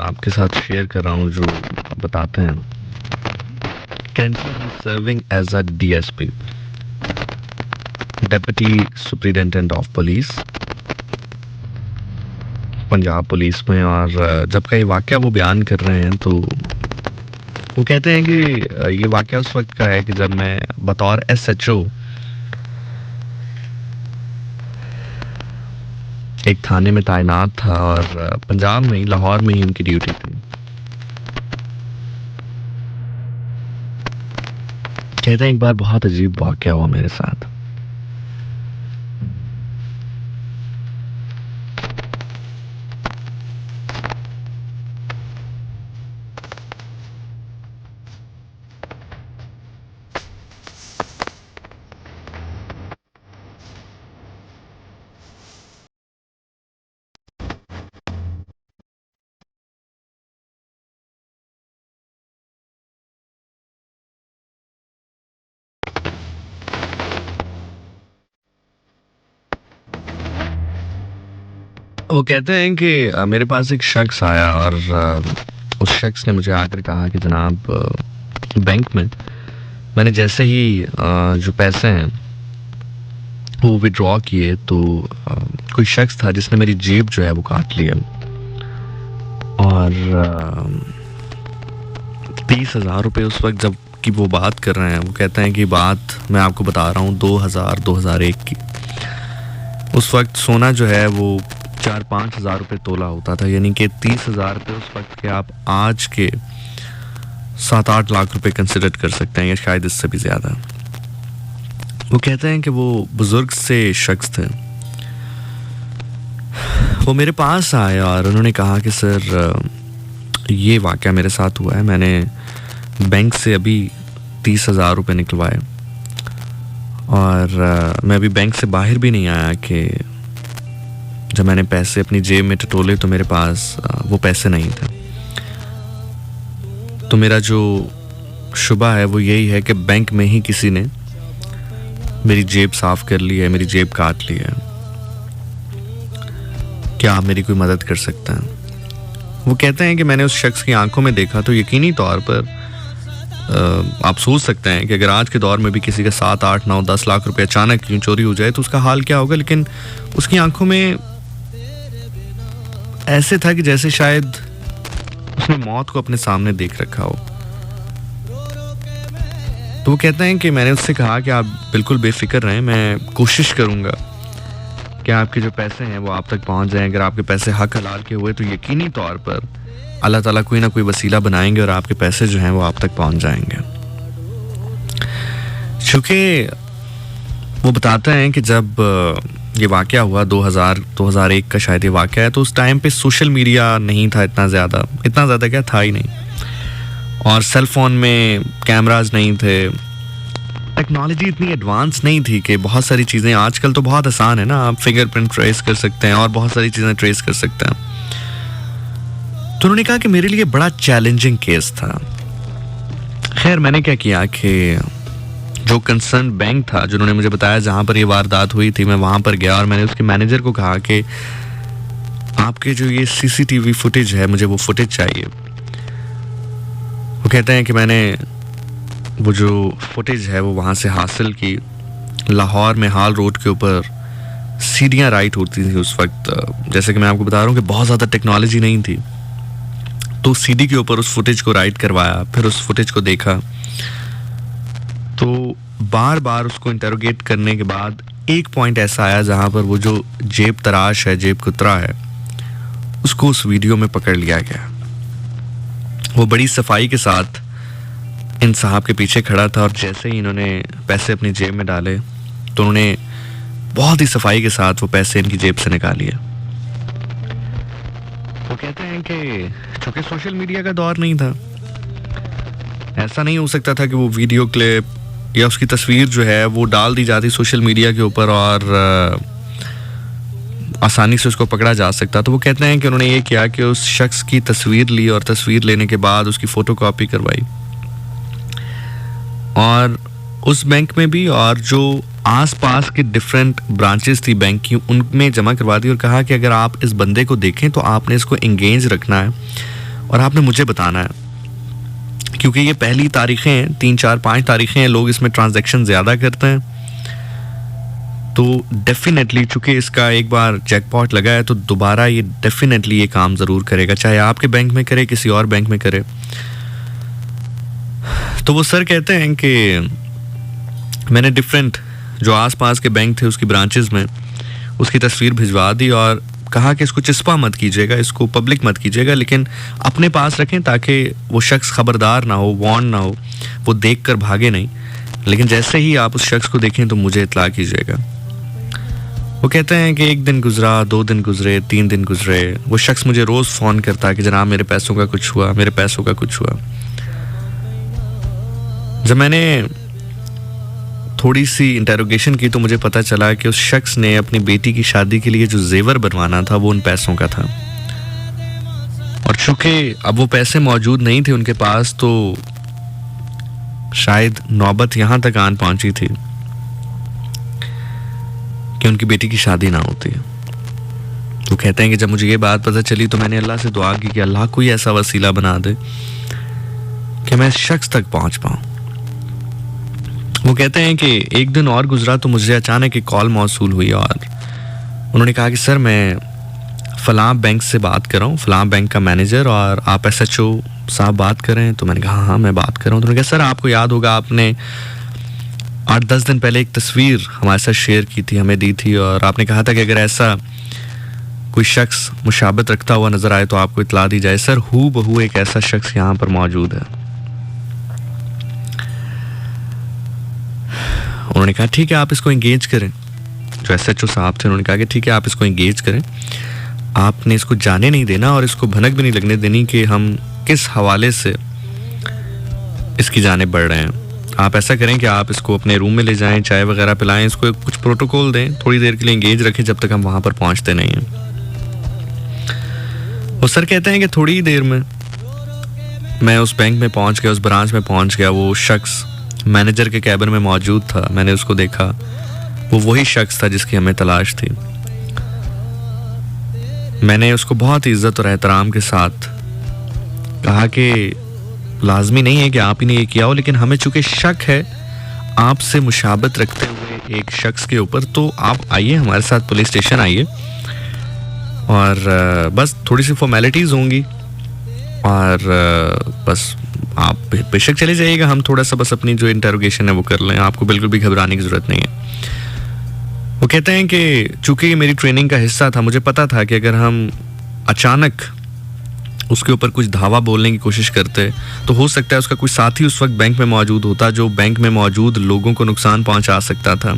आपके साथ शेयर कर रहा हूँ जो बताते हैं। Currently he's serving as a DSP, Deputy Superintendent of Police, Punjab police में। और जब का ये वाकया वो बयान कर रहे हैं तो वो कहते हैं कि ये वाकया उस वक्त का है कि जब मैं बतौर SHO एक थाने में तैनात था और पंजाब में ही, लाहौर में ही उनकी ड्यूटी थी। कहते हैं एक बार बहुत अजीब वाकया हुआ मेरे साथ। वो कहते हैं कि मेरे पास एक शख्स आया और उस शख्स ने मुझे आकर कहा कि जनाब, बैंक में मैंने जैसे ही जो पैसे हैं वो विड्रॉ किए तो कोई शख्स था जिसने मेरी जेब जो है वो काट लिया और 30,000 रुपये उस वक्त जब की वो बात कर रहे हैं। वो कहते हैं कि बात मैं आपको बता रहा हूँ 2001 की। उस वक्त सोना जो है वो 4-5 हज़ार रुपये तोला होता था, यानी कि 30,000 रुपये उस वक्त के आप आज के 7-8 लाख रुपए कंसिडर कर सकते हैं या शायद इससे भी ज़्यादा। वो कहते हैं कि वो बुजुर्ग से शख्स थे, वो मेरे पास आए और उन्होंने कहा कि सर ये वाकया मेरे साथ हुआ है, मैंने बैंक से अभी 30,000 रुपये निकलवाए और मैं अभी बैंक से बाहर भी नहीं आया कि जब मैंने पैसे अपनी जेब में टटोले तो मेरे पास वो पैसे नहीं थे। तो मेरा जो शुबा है वो यही है कि बैंक में ही किसी ने मेरी जेब साफ कर ली है, मेरी जेब काट ली है। क्या आप मेरी कोई मदद कर सकते हैं? वो कहते हैं कि मैंने उस शख्स की आंखों में देखा तो यकीनी तौर पर आप सोच सकते हैं कि अगर आज के दौर में भी किसी का 7, 8, 9, 10 लाख रुपए अचानक यूं चोरी हो जाए तो उसका हाल क्या होगा। लेकिन उसकी आंखों में ऐसे था कि जैसे शायद उसने मौत को अपने सामने देख रखा हो। तो वो कहते हैं कि मैंने उससे कहा कि आप बिल्कुल बेफिक्र रहें, मैं कोशिश करूंगा कि आपके जो पैसे हैं वो आप तक पहुंच जाएं। अगर आपके पैसे हक हलाल के हुए तो यकीनी तौर पर अल्लाह ताला कोई ना कोई वसीला बनाएंगे और आपके पैसे जो हैं वो आप तक पहुंच जाएंगे। चूँकि वो बताते हैं कि जब ये वाकया हुआ 2001 का शायद ये वाकया है, तो उस टाइम पे सोशल मीडिया नहीं था इतना ज़्यादा क्या था ही नहीं, और सेल फोन में कैमराज नहीं थे, टेक्नोलॉजी इतनी एडवांस नहीं थी कि बहुत सारी चीज़ें, आजकल तो बहुत आसान है ना, आप फिंगरप्रिंट ट्रेस कर सकते हैं और बहुत सारी चीज़ें ट्रेस कर सकते हैं। तो उन्होंने कहा कि मेरे लिए बड़ा चैलेंजिंग केस था। खैर मैंने क्या किया कि जो कंसर्न बैंक था, जिन्होंने मुझे बताया जहाँ पर ये वारदात हुई थी, मैं वहाँ पर गया और मैंने उसके मैनेजर को कहा कि आपके जो ये CCTV फुटेज है, मुझे वो फुटेज चाहिए। वो कहते हैं कि मैंने वो जो फुटेज है वो वहाँ से हासिल की। लाहौर में हाल रोड के ऊपर सीढ़ियाँ राइट होती थी उस वक्त, जैसे कि मैं आपको बता रहा हूँ कि बहुत ज़्यादा टेक्नोलॉजी नहीं थी। तो सीढ़ी के ऊपर उस फुटेज को राइट करवाया, फिर उस फुटेज को देखा, तो बार बार उसको इंटरोगेट करने के बाद एक पॉइंट ऐसा आया जहाँ पर वो जो जेब तराश है, जेब कुतरा है, उसको उस वीडियो में पकड़ लिया गया। वो बड़ी सफाई के साथ इन साहब के पीछे खड़ा था और जैसे ही इन्होंने पैसे अपनी जेब में डाले तो उन्होंने बहुत ही सफाई के साथ वो पैसे इनकी जेब से निकाल लिए। वो कहते हैं कि चूंकि सोशल मीडिया का दौर नहीं था, ऐसा नहीं हो सकता था कि वो वीडियो क्लिप या उसकी तस्वीर जो है वो डाल दी जाती सोशल मीडिया के ऊपर और आसानी से उसको पकड़ा जा सकता। तो वो कहते हैं कि उन्होंने ये किया कि उस शख्स की तस्वीर ली और तस्वीर लेने के बाद उसकी फ़ोटोकॉपी करवाई और उस बैंक में भी और जो आसपास के डिफरेंट ब्रांचेस थी बैंक की, उनमें जमा करवा दी और कहा कि अगर आप इस बंदे को देखें तो आपने इसको एंगेज रखना है और आपने मुझे बताना है, क्योंकि ये पहली तारीखें हैं, 3 4 5 तारीखें हैं, लोग इसमें ट्रांजैक्शन ज़्यादा करते हैं। तो डेफिनेटली चूंकि इसका एक बार जैकपॉट लगा है तो दोबारा ये डेफिनेटली ये काम ज़रूर करेगा, चाहे आपके बैंक में करे, किसी और बैंक में करे। तो वो सर कहते हैं कि मैंने डिफरेंट जो आसपास के बैंक थे उसकी ब्रांचेस में उसकी तस्वीर भिजवा दी और कहा कि इसको चिस्पा मत कीजिएगा, इसको पब्लिक मत कीजिएगा, लेकिन अपने पास रखें ताकि वो शख्स खबरदार ना हो, वार्न ना हो, वो देख कर भागे नहीं। लेकिन जैसे ही आप उस शख्स को देखें तो मुझे इत्तला कीजिएगा। वो कहते हैं कि 1 दिन गुजरा, 2 दिन गुजरे, 3 दिन गुजरे, वो शख्स मुझे रोज़ फ़ोन करता कि जनाब मेरे पैसों का कुछ हुआ, मेरे पैसों का कुछ हुआ। जब मैंने थोड़ी सी इंटेरोगेशन की तो मुझे पता चला कि उस शख्स ने अपनी बेटी की शादी के लिए जो जेवर बनवाना था वो उन पैसों का था, और चूंकि अब वो पैसे मौजूद नहीं थे उनके पास तो शायद नौबत यहाँ तक आन पहुंची थी कि उनकी बेटी की शादी ना होती। वो कहते हैं कि जब मुझे ये बात पता चली तो मैंने अल्लाह से दुआ की कि अल्लाह कोई ऐसा वसीला बना दे कि मैं इस शख्स तक पहुंच पाऊं। वो कहते हैं कि 1 दिन और गुजरा तो मुझे अचानक एक कॉल मौसूल हुई और उन्होंने कहा कि सर मैं फलां बैंक से बात कर रहा हूँ, फलां बैंक का मैनेजर, और आप SHO साहब बात कर रहे हैं। तो मैंने कहा हाँ मैं बात कर रहा हूँ। तो उन्होंने कहा सर आपको याद होगा आपने 8-10 दिन पहले एक तस्वीर हमारे साथ शेयर की थी, हमें दी थी, और आपने कहा था कि अगर ऐसा कोई शख्स मुशाबत रखता हुआ नजर आए तो आपको इतला दी जाए। सर हू बहू एक ऐसा शख्स यहाँ पर मौजूद है। उन्होंने कहा ठीक है आप इसको एंगेज करें। जो SHO साहब थे उन्होंने कहा कि ठीक है आप इसको एंगेज करें, आपने इसको जाने नहीं देना और इसको भनक भी नहीं लगने देनी कि हम किस हवाले से इसकी जानिब बढ़ रहे हैं। आप ऐसा करें कि आप इसको अपने रूम में ले जाएं, चाय वगैरह पिलाएं, इसको कुछ प्रोटोकॉल दें, थोड़ी देर के लिए एंगेज रखें जब तक हम वहां पर पहुंचते नहीं हैं। वो सर कहते हैं कि थोड़ी देर में मैं उस बैंक में पहुंच गया, उस ब्रांच में पहुंच गया। वो शख्स मैनेजर के कैबिन में मौजूद था, मैंने उसको देखा, वो वही शख्स था जिसकी हमें तलाश थी। मैंने उसको बहुत इज्जत और एहतराम के साथ कहा कि लाजमी नहीं है कि आप ही ने ये किया हो, लेकिन हमें चूंकि शक है आपसे मुशाबत रखते हुए एक शख्स के ऊपर, तो आप आइए हमारे साथ पुलिस स्टेशन आइए और बस थोड़ी सी फॉर्मेलिटीज़ होंगी और बस आप बेशक चले जाइएगा, हम थोड़ा सा बस अपनी जो इंटरोगेशन है वो कर लें, आपको बिल्कुल भी घबराने की ज़रूरत नहीं है। वो कहते हैं कि चूंकि ये मेरी ट्रेनिंग का हिस्सा था, मुझे पता था कि अगर हम अचानक उसके ऊपर कुछ धावा बोलने की कोशिश करते तो हो सकता है उसका कोई साथी उस वक्त बैंक में मौजूद होता जो बैंक में मौजूद लोगों को नुकसान पहुंचा सकता था,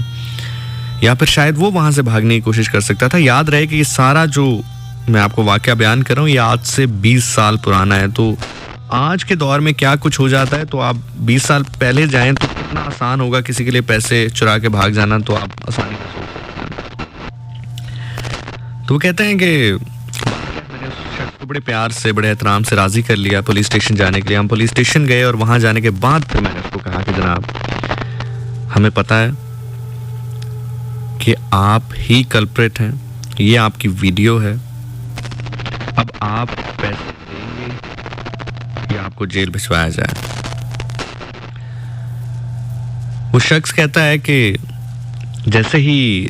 या फिर शायद वो वहां से भागने की कोशिश कर सकता था। याद रहे कि ये सारा जो मैं आपको वाकया बयान कर रहा हूँ ये आज से 20 साल पुराना है। तो आज के दौर में क्या कुछ हो जाता है तो आप 20 साल पहले जाएं तो कितना आसान होगा किसी के लिए पैसे चुरा के भाग जाना, तो आप आसानी से सोच सकते हैं। तो वो कहते हैं कि को बड़े प्यार से, बड़े एहतराम से राजी कर लिया पुलिस स्टेशन जाने के लिए। हम पुलिस स्टेशन गए और वहां जाने के बाद फिर मैंने उसको कहा कि जनाब हमें पता है कि आप ही कल्प्रिट हैं, ये आपकी वीडियो है, अब आप पैसे देंगे या आपको जेल भिजवाया जाए। वो शख्स कहता है कि जैसे ही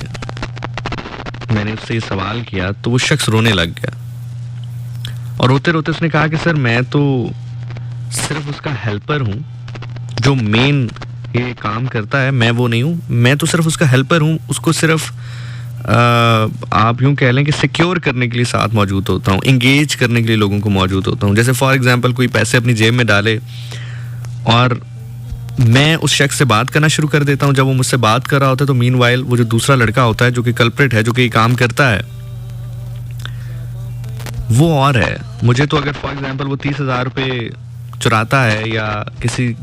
मैंने उससे ये सवाल किया तो वो शख्स रोने लग गया और रोते रोते उसने कहा कि सर मैं तो सिर्फ उसका हेल्पर हूँ, जो मेन ये काम करता है मैं वो नहीं हूँ, मैं तो सिर्फ उसका हेल्पर हूँ, उसको सिर्फ आप यूँ कह लें कि सिक्योर करने के लिए साथ मौजूद होता हूँ, इंगेज करने के लिए लोगों को मौजूद होता हूँ। जैसे फॉर एग्जांपल कोई पैसे अपनी जेब में डाले और मैं उस शख्स से बात करना शुरू कर देता हूँ। जब वो मुझसे बात कर रहा होता है तो मीनवाइल वो जो दूसरा लड़का होता है जो कि कल्प्रिट है, जो कि काम करता है, वो और है। मुझे तो अगर फॉर एग्जांपल वो 30,000 रुपये चुराता है या किसी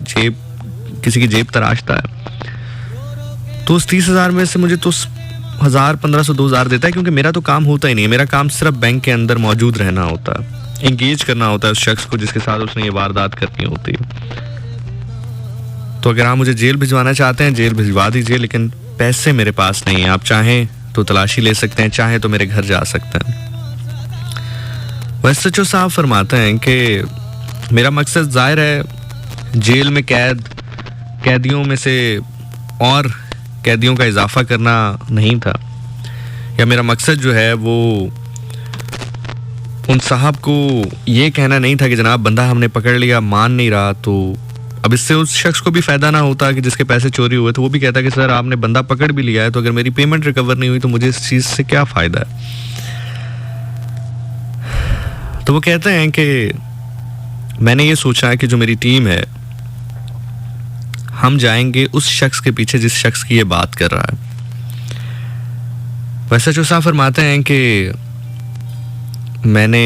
की जेब तराशता है तो उस 30,000 में से मुझे तो 1,000, 1,500, 2,000 देता है, क्योंकि मेरा तो काम होता ही नहीं है। मेरा काम सिर्फ बैंक के अंदर मौजूद रहना होता है, इंगेज करना होता है उस शख्स को जिसके साथ उसने ये वारदात करनी होती है। तो अगर आप मुझे जेल भिजवाना चाहते हैं जेल भिजवा दीजिए, लेकिन पैसे मेरे पास नहीं है। आप चाहें तो तलाशी ले सकते हैं, चाहें तो मेरे घर जा सकते हैं। एसएचओ साहब फरमाते हैं कि मेरा मकसद ज़ाहिर है जेल में कैदियों में से और कैदियों का इजाफा करना नहीं था, या मेरा मकसद जो है वो उन साहब को ये कहना नहीं था कि जनाब बंदा हमने पकड़ लिया, मान नहीं रहा, तो अब इससे उस शख्स को भी फ़ायदा ना होता कि जिसके पैसे चोरी हुए, तो वो भी कहता कि सर आपने बंदा पकड़ भी लिया है, तो अगर मेरी पेमेंट रिकवर नहीं हुई तो मुझे इस चीज़ से क्या फ़ायदा है। तो वो कहते हैं कि मैंने ये सोचा है कि जो मेरी टीम है, हम जाएंगे उस शख्स के पीछे जिस शख्स की ये बात कर रहा है। वैसे जो साहब फरमाते हैं कि मैंने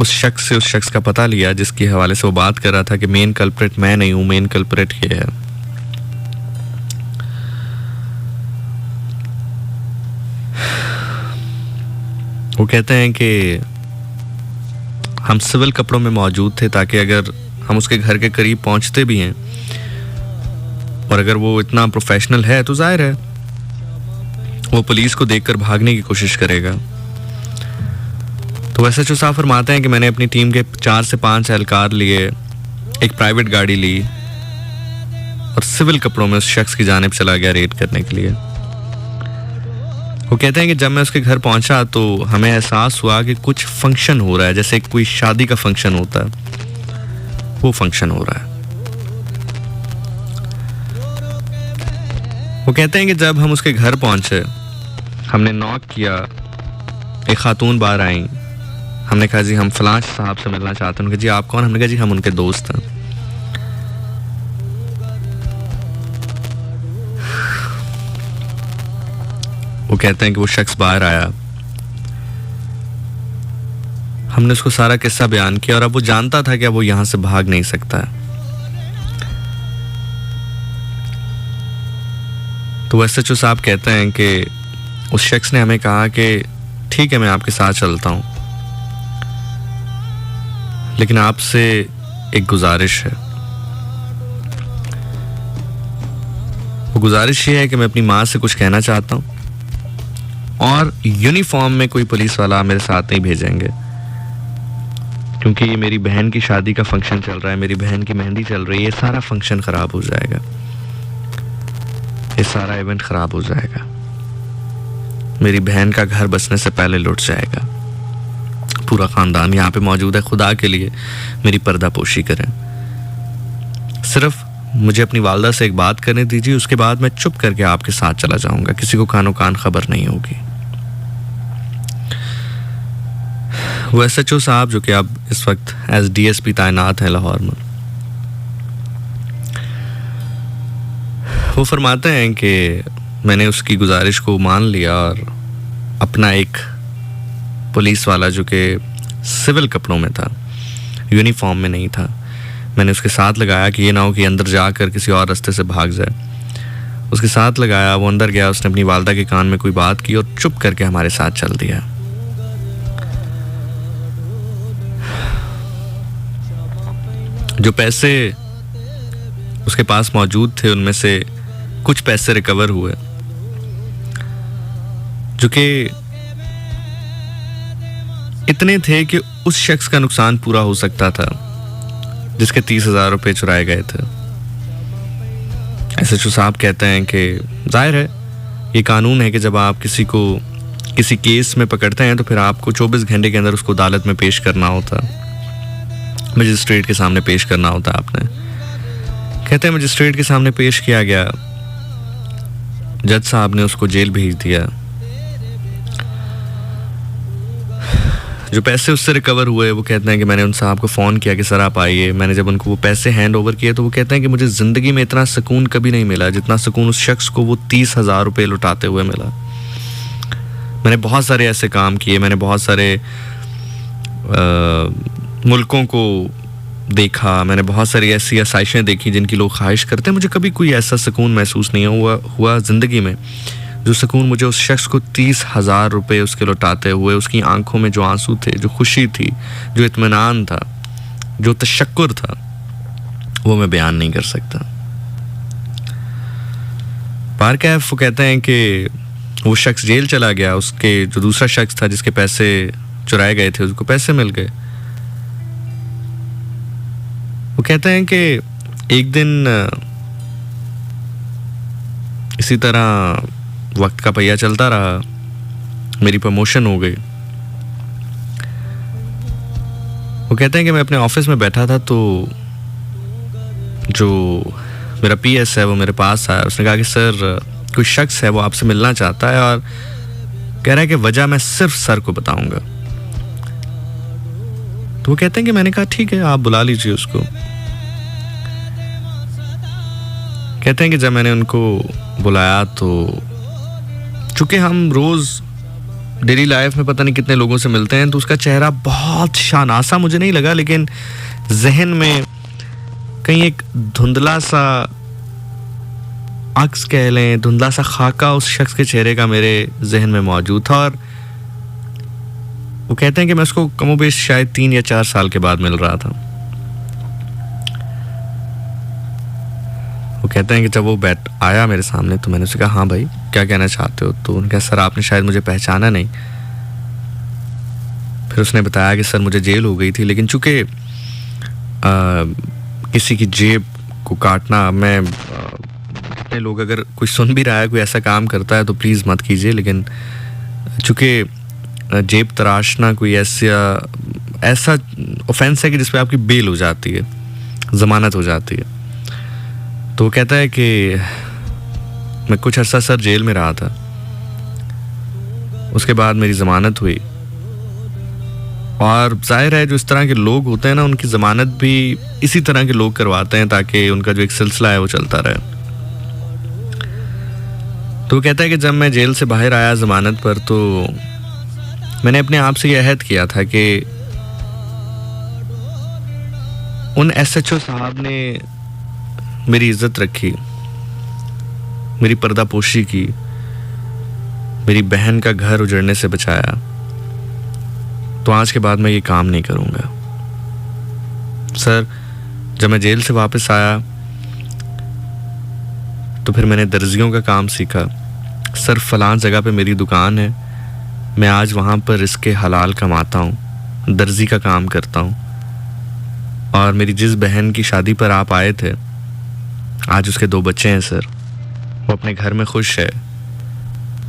उस शख्स का पता लिया जिसके हवाले से वो बात कर रहा था कि मेन कल्प्रिट मैं नहीं हूं, मेन कल्प्रिट ये है। वो कहते हैं कि हम सिविल कपड़ों में मौजूद थे ताकि अगर हम उसके घर के करीब पहुंचते भी हैं और अगर वो इतना प्रोफेशनल है तो जाहिर है वो पुलिस को देखकर भागने की कोशिश करेगा। तो वैसे जो साहब फरमाते हैं कि मैंने अपनी टीम के 4 से 5 एहलकार लिए, एक प्राइवेट गाड़ी ली और सिविल कपड़ों में उस शख्स की जानिब चला गया रेड करने के लिए। वो कहते हैं कि जब मैं उसके घर पहुंचा तो हमें एहसास हुआ कि कुछ फंक्शन हो रहा है, जैसे कोई शादी का फंक्शन होता है, वो फंक्शन हो रहा है। वो कहते हैं कि जब हम उसके घर पहुंचे, हमने नॉक किया, एक खातून बाहर आई, हमने कहा जी हम फलां साहब से मिलना चाहते हैं। उन्होंने कहा जी आप कौन? हमने कहा जी हम उनके दोस्त हैं। वो कहते हैं कि वो शख्स बाहर आया, हमने उसको सारा किस्सा बयान किया और अब वो जानता था कि अब वो यहां से भाग नहीं सकता है। तो एसएचओ साहब कहते हैं कि उस शख्स ने हमें कहा कि ठीक है मैं आपके साथ चलता हूं, लेकिन आपसे एक गुजारिश है। वो गुजारिश ये है कि मैं अपनी माँ से कुछ कहना चाहता हूं और यूनिफॉर्म में कोई पुलिस वाला मेरे साथ नहीं भेजेंगे, क्योंकि ये मेरी बहन की शादी का फंक्शन चल रहा है, मेरी बहन की मेहंदी चल रही है, ये सारा फंक्शन खराब हो जाएगा, ये सारा इवेंट खराब हो जाएगा, मेरी बहन का घर बसने से पहले लुट जाएगा। पूरा खानदान यहाँ पे मौजूद है, खुदा के लिए मेरी पर्दापोशी करें, सिर्फ मुझे अपनी वालदा से एक बात करने दीजिए, उसके बाद मैं चुप करके आपके साथ चला जाऊंगा, किसी को कानो कान खबर नहीं होगी। वो एसएचओ साहब जो कि अब इस वक्त एज डीएसपी तैनात हैं लाहौर में, वो फरमाते हैं कि मैंने उसकी गुजारिश को मान लिया और अपना एक पुलिस वाला जो कि सिविल कपड़ों में था, यूनिफॉर्म में नहीं था, मैंने उसके साथ लगाया कि ये ना हो कि अंदर जाकर किसी और रास्ते से भाग जाए। उसके साथ लगाया, वो अंदर गया, उसने अपनी वालदा के कान में कोई बात की और चुप करके हमारे साथ चल दिया। जो पैसे उसके पास मौजूद थे उनमें से कुछ पैसे रिकवर हुए, जो कि इतने थे कि उस शख्स का नुकसान पूरा हो सकता था जिसके 30,000 रुपए चुराए गए थे। एसएचओ साहब कहते हैं कि जाहिर है ये कानून है कि जब आप किसी को किसी केस में पकड़ते हैं तो फिर आपको 24 घंटे के अंदर उसको अदालत में पेश करना होता, मजिस्ट्रेट के सामने पेश करना होता। आपने कहते हैं मजिस्ट्रेट के सामने पेश किया गया, जज साहब ने उसको जेल भेज दिया। जो पैसे उससे रिकवर हुए, वो कहते हैं कि मैंने उन साहब को फ़ोन किया कि सर आप आइए। मैंने जब उनको वो पैसे हैंड ओवर किए तो वो कहते हैं कि मुझे ज़िंदगी में इतना सुकून कभी नहीं मिला जितना सुकून उस शख्स को वो 30,000 रुपये लुटाते हुए मिला। मैंने बहुत सारे ऐसे काम किए, मैंने बहुत सारे मुल्कों को देखा, मैंने बहुत सारी ऐसी आसाइशें देखी जिनकी लोग ख्वाहिश करते हैं, मुझे कभी कोई ऐसा सुकून महसूस नहीं हुआ ज़िंदगी में जो सुकून मुझे उस शख्स को 30,000 रुपये उसके लौटाते हुए, उसकी आंखों में जो आंसू थे, जो खुशी थी, जो इत्मीनान था, जो तशक्कुर था, वो मैं बयान नहीं कर सकता। पारकैफ वो कहते हैं कि वो शख्स जेल चला गया, उसके जो दूसरा शख्स था जिसके पैसे चुराए गए थे उसको पैसे मिल गए। वो कहते हैं कि एक दिन इसी तरह वक्त का पहिया चलता रहा, मेरी प्रमोशन हो गई। वो कहते हैं कि मैं अपने ऑफिस में बैठा था तो जो मेरा पीएस है वो मेरे पास आया। उसने कहा कि सर कोई शख्स है वो आपसे मिलना चाहता है और कह रहा है कि वजह मैं सिर्फ सर को बताऊंगा। तो वो कहते हैं कि मैंने कहा ठीक है आप बुला लीजिए उसको। कहते हैं कि जब मैंने उनको बुलाया तो चूंकि हम रोज डेली लाइफ में पता नहीं कितने लोगों से मिलते हैं, तो उसका चेहरा बहुत शानासा मुझे नहीं लगा, लेकिन जहन में कहीं एक धुंधला सा अक्स कह लें, धुंधला सा खाका उस शख्स के चेहरे का मेरे जहन में मौजूद था। और वो कहते हैं कि मैं उसको कमोबेश शायद 3 या 4 साल के बाद मिल रहा था। वो कहते हैं कि जब वो बैठ आया मेरे सामने तो मैंने उससे कहा हाँ भाई क्या कहना चाहते हो। तो उन्होंने कहा सर आपने शायद मुझे पहचाना नहीं। फिर उसने बताया कि सर मुझे जेल हो गई थी, लेकिन चूंकि किसी की जेब को काटना, मैं कितने लोग अगर कोई सुन भी रहा है कोई ऐसा काम करता है तो प्लीज़ मत कीजिए, लेकिन चूंकि जेब तराशना कोई ऐसा ऑफेंस है कि जिस पे आपकी बेल हो जाती है, ज़मानत हो जाती है। तो वो कहता है कि मैं कुछ अर्सा सर जेल में रहा था, उसके बाद मेरी ज़मानत हुई। और जाहिर है जो इस तरह के लोग होते हैं ना, उनकी ज़मानत भी इसी तरह के लोग करवाते हैं ताकि उनका जो एक सिलसिला है वो चलता रहे। तो वो कहता है कि जब मैं जेल से बाहर आया ज़मानत पर, तो मैंने अपने आप से ये अहद किया था कि उन एसएचओ साहब ने मेरी इज्जत रखी, मेरी पर्दापोशी की, मेरी बहन का घर उजड़ने से बचाया, तो आज के बाद मैं ये काम नहीं करूंगा। सर जब मैं जेल से वापस आया तो फिर मैंने दर्जियों का काम सीखा। सर फलां जगह पे मेरी दुकान है, मैं आज वहाँ पर रिस्के हलाल कमाता हूँ, दर्जी का काम करता हूँ। और मेरी जिस बहन की शादी पर आप आए थे, आज उसके 2 बच्चे हैं सर, वो अपने घर में खुश है।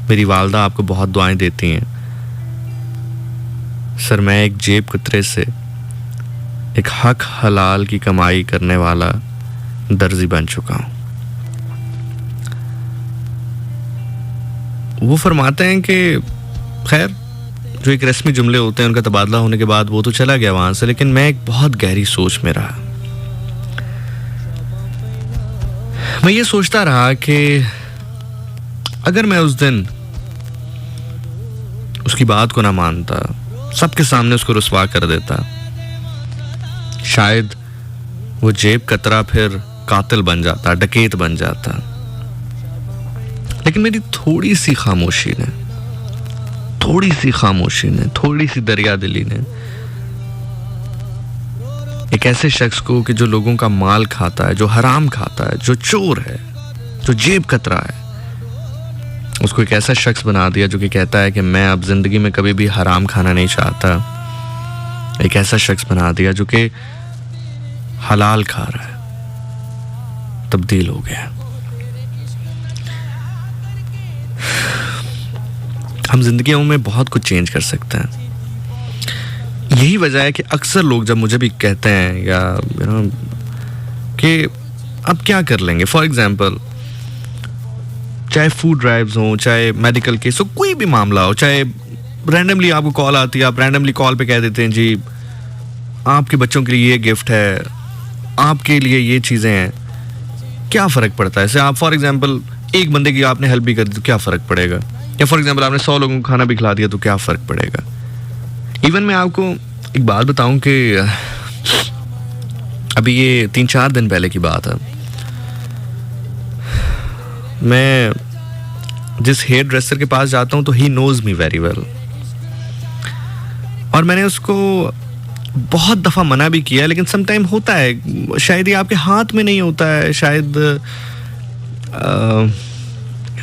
मेरी वालदा आपको बहुत दुआएं देती हैं सर। मैं एक जेब कुतरे से एक हक हलाल की कमाई करने वाला दर्जी बन चुका हूँ। वो फरमाते हैं कि खैर जो एक रस्मी जुमले होते हैं उनका तबादला होने के बाद वो तो चला गया वहां से, लेकिन मैं एक बहुत गहरी सोच में रहा। मैं ये सोचता रहा कि अगर मैं उस दिन उसकी बात को ना मानता, सबके सामने उसको रुसवा कर देता, शायद वो जेब कतरा फिर कातिल बन जाता, डकैत बन जाता। लेकिन मेरी थोड़ी सी खामोशी ने, थोड़ी सी दरिया दिली ने एक ऐसे शख्स को कि जो लोगों का माल खाता है, जो हराम खाता है, जो चोर है, जो जेब कतरा है, उसको एक ऐसा शख्स बना दिया जो कि कहता है कि मैं अब जिंदगी में कभी भी हराम खाना नहीं चाहता। एक ऐसा शख्स बना दिया जो कि हलाल खा रहा है, तब्दील हो गया। हम जिंदगियों में बहुत कुछ चेंज कर सकते हैं। यही वजह है कि अक्सर लोग जब मुझे भी कहते हैं या कि अब क्या कर लेंगे, फॉर एग्जाम्पल चाहे फूड ड्राइव्स हो, चाहे मेडिकल केस हो, कोई भी मामला हो, चाहे रैंडमली आपको कॉल आती है, आप रैंडमली कॉल पे कह देते हैं जी आपके बच्चों के लिए ये गिफ्ट है, आपके लिए ये चीज़ें हैं, क्या फ़र्क पड़ता है इससे? आप फॉर एग्जाम्पल एक बंदे की आपने हेल्प भी कर दी तो क्या फ़र्क पड़ेगा? या फॉर एग्जाम्पल आपने 100 लोगों को खाना भी खिला दिया तो क्या फ़र्क पड़ेगा? इवन मैं आपको एक बात बताऊं कि अभी ये 3-4 दिन पहले की बात है, मैं जिस हेयर ड्रेसर के पास जाता हूं तो he knows me very well, और मैंने उसको बहुत दफ़ा मना भी किया, लेकिन सम टाइम होता है, शायद ये आपके हाथ में नहीं होता है, शायद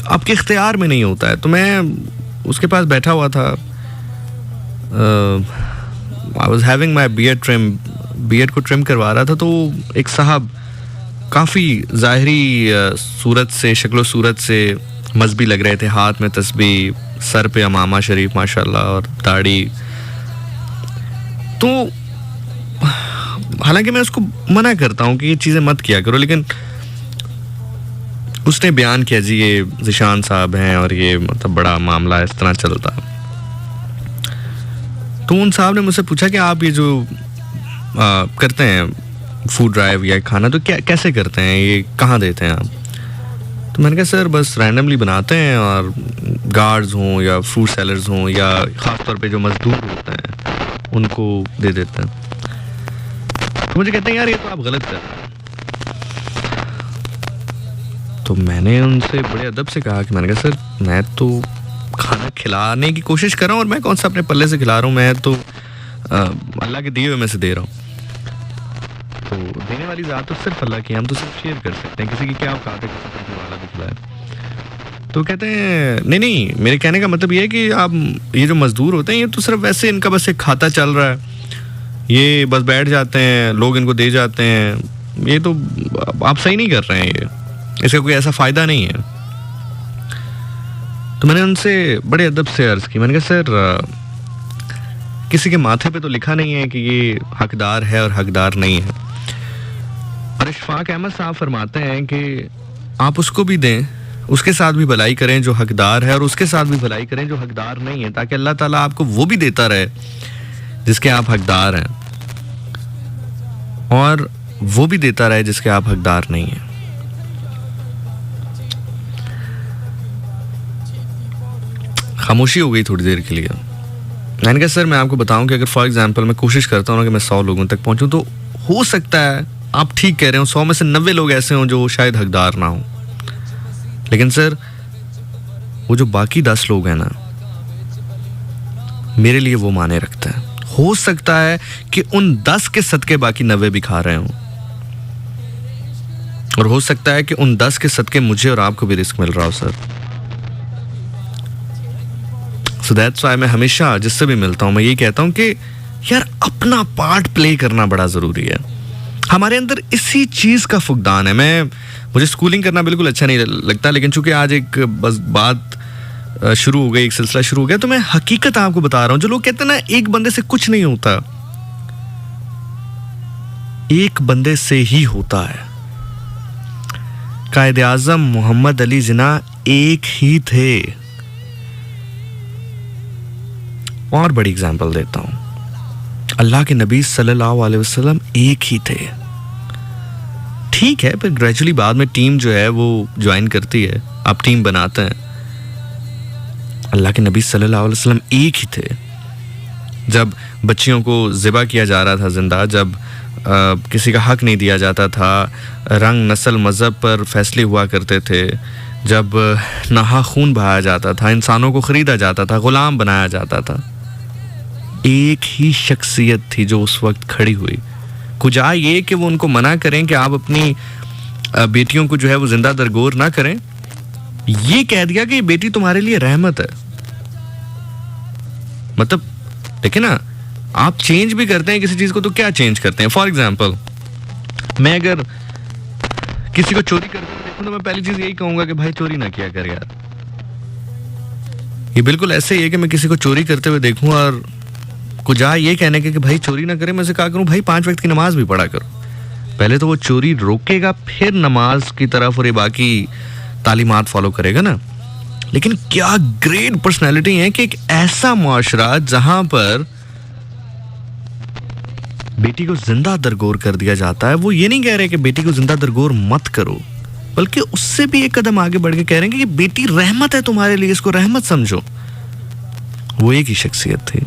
आपके इख्तियार में नहीं होता है। तो मैं उसके पास बैठा हुआ था, I was having my beard trim, beard को ट्रिम करवा रहा था, तो एक साहब काफ़ी ज़ाहिरी सूरत से, शक्लो सूरत से मजहबी लग रहे थे, हाथ में तस्बीह, सर पे अमामा शरीफ माशाल्लाह और दाढ़ी। तो हालांकि मैं उसको मना करता हूँ कि ये चीज़ें मत किया करो, लेकिन उसने बयान किया जी ये ज़िशान साहब हैं और ये मतलब बड़ा मामला इस तरह चलता। तो उन साहब ने मुझसे पूछा कि आप ये जो करते हैं फूड ड्राइव या खाना, तो क्या कैसे करते हैं, ये कहाँ देते हैं आप? तो मैंने कहा सर बस रैंडमली बनाते हैं और गार्ड्स हों या फ्रूट सेलर्स हों या ख़ास तौर पे जो मज़दूर होते हैं उनको दे देते हैं। तो मुझे कहते हैं यार ये तो आप गलत कर रहे हैं। तो मैंने उनसे बड़े अदब से कहा कि मैंने कहा सर मैं तो खाना खिलाने की कोशिश कर रहा हूँ और मैं कौन सा अपने पल्ले से खिला रहा हूँ, मैं तो अल्लाह के दिए हुए में से दे रहा हूँ। तो देने वाली ज़ात तो सिर्फ अल्लाह की, हम तो सिर्फ शेयर कर सकते हैं, किसी की क्या औकात है किसी को वाला भी खिलाए। तो कहते हैं नहीं नहीं, मेरे कहने का मतलब ये है कि आप ये जो मज़दूर होते हैं ये तो सिर्फ वैसे इनका बस एक खाता चल रहा है, ये बस बैठ जाते हैं, लोग इनको दे जाते हैं, ये तो आप सही नहीं कर रहे हैं, ये इसका कोई ऐसा फ़ायदा नहीं है। तो मैंने उनसे बड़े अदब से अर्ज़ की, मैंने कहा सर किसी के माथे पे तो लिखा नहीं है कि ये हकदार है और हकदार नहीं है। और इशफाक अहमद साहब फरमाते हैं कि आप उसको भी दें, उसके साथ भी भलाई करें जो हकदार है और उसके साथ भी भलाई करें जो हकदार नहीं है, ताकि अल्लाह ताला आपको वो भी देता रहे जिसके आप हकदार हैं और वो भी देता रहे जिसके आप हकदार नहीं हैं। खामोशी हो गई थोड़ी देर के लिए। मैंने कहा सर मैं आपको बताऊं कि अगर फॉर एग्जांपल मैं कोशिश करता हूं ना कि मैं 100 लोगों तक पहुंचूं, तो हो सकता है आप ठीक कह रहे हो 100 में से 90 लोग ऐसे हों जो शायद हकदार ना हो, लेकिन सर वो जो बाकी 10 लोग हैं ना, मेरे लिए वो माने रखता है। हो सकता है कि उन 10 के सदके बाकी 90 भी खा रहे हों, और हो सकता है कि उन 10 के सदके मुझे और आपको भी रिस्क मिल रहा हो सर। सो दैट्स व्हाई मैं हमेशा जिससे भी मिलता हूं मैं ये कहता हूं कि यार अपना पार्ट प्ले करना बड़ा ज़रूरी है। हमारे अंदर इसी चीज़ का फुकदान है। मुझे स्कूलिंग करना बिल्कुल अच्छा नहीं लगता, लेकिन चूंकि आज एक बस बात शुरू हो गई, एक सिलसिला शुरू हो गया, तो मैं हकीकत आपको बता रहा हूं। जो लोग कहते हैं ना एक बंदे से कुछ नहीं होता, एक बंदे से ही होता है। कायदे आज़म मोहम्मद अली जिन्ना एक ही थे। और बड़ी एग्जाम्पल देता हूं, अल्लाह के नबी सल्लल्लाहु अलैहि वसल्लम एक ही थे। ठीक है, फिर ग्रेजुअली बाद में टीम जो है वो ज्वाइन करती है, आप टीम बनाते हैं। अल्लाह के नबी सल्लल्लाहु अलैहि वसल्लम एक ही थे। जब बच्चियों को ज़िबा किया जा रहा था जिंदा, जब किसी का हक नहीं दिया जाता था, रंग नस्ल मज़हब पर फैसले हुआ करते थे, जब नहा खून बहाया जाता था, इंसानों को ख़रीदा जाता था, ग़ुलाम बनाया जाता था, एक ही शख्सियत थी जो उस वक्त खड़ी हुई। कुजा ये कि वो उनको मना करें कि आप अपनी बेटियों को जो है वो जिंदा दरगोर ना करें, ये कह दिया कि ये बेटी तुम्हारे लिए रहमत है। मतलब देखिए ना, आप चेंज भी करते हैं किसी चीज को तो क्या चेंज करते हैं। फॉर एग्जाम्पल, मैं अगर किसी को चोरी करते हुए देखूं तो मैं पहली चीज यही कहूंगा कि भाई चोरी ना किया कर यार। ये बिल्कुल ऐसे ही है कि मैं किसी को चोरी करते हुए देखूं और कुजा ये कहने के कि भाई चोरी ना करे, मैं से कहा करूं भाई 5 वक्त की नमाज भी पढ़ा करो। पहले तो वो चोरी रोकेगा, फिर नमाज की तरफ और ये बाकी तालीमात फॉलो करेगा ना। लेकिन क्या ग्रेट पर्सनैलिटी है कि एक ऐसा मुआशरा जहां पर बेटी को जिंदा दरगोर कर दिया जाता है। वो ये नहीं कह रहे कि बेटी को जिंदा दरगोर मत करो, बल्कि उससे भी एक कदम आगे बढ़ के कह रहे हैं कि बेटी रहमत है तुम्हारे लिए, इसको रहमत समझो। वो एक ही शख्सियत थी।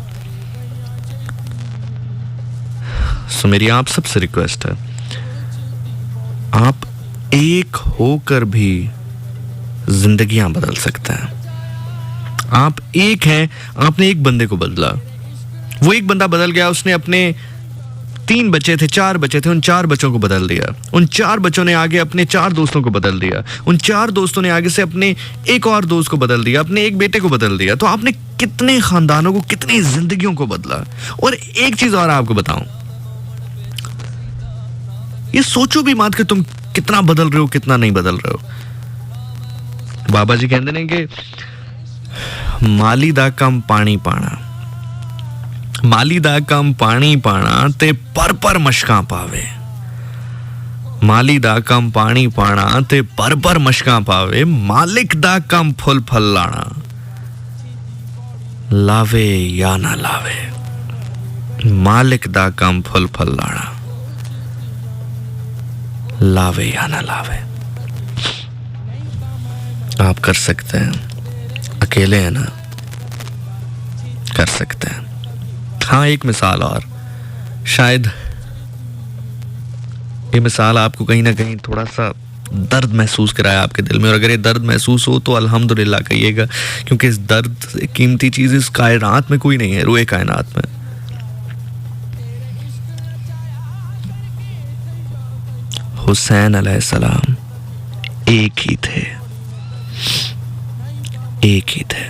सो मेरी आप सबसे रिक्वेस्ट है, आप एक होकर भी जिंदगियां बदल सकते हैं। आप एक हैं, आपने एक बंदे को बदला, वो एक बंदा बदल गया, उसने अपने 3 बच्चे थे, 4 बच्चे थे, उन 4 बच्चों को बदल दिया। उन 4 बच्चों ने आगे अपने 4 दोस्तों को बदल दिया। उन 4 दोस्तों ने आगे से अपने एक और दोस्त को बदल दिया, अपने एक बेटे को बदल दिया। तो आपने कितने खानदानों को, कितनी जिंदगियों को बदला। और एक चीज और आपको बताऊं, ये सोचो भी मत कि तुम कितना बदल रहे हो, कितना नहीं बदल रहे हो। बाबा जी कहते हैं कि माली दा कम पानी पाना, माली दा कम पानी पाना ते पर मशकां पावे। माली दा कम पानी पाना ते पर मशकां पावे। मालिक दा कम फुल फल लाना, लावे या ना लावे। मालिक दा कम फुल फल लाना, लावे या ना लावे। आप कर सकते हैं, अकेले हैं ना, कर सकते हैं। हाँ, एक मिसाल और, शायद ये मिसाल आपको कहीं ना कहीं थोड़ा सा दर्द महसूस कराया आपके दिल में, और अगर ये दर्द महसूस हो तो अल्हम्दुलिल्लाह कहिएगा, क्योंकि इस दर्द से कीमती चीज इस कायनात में कोई नहीं है, रोए कायनात में। हुसैन अलैहिस्सलाम एक ही थे, एक ही थे।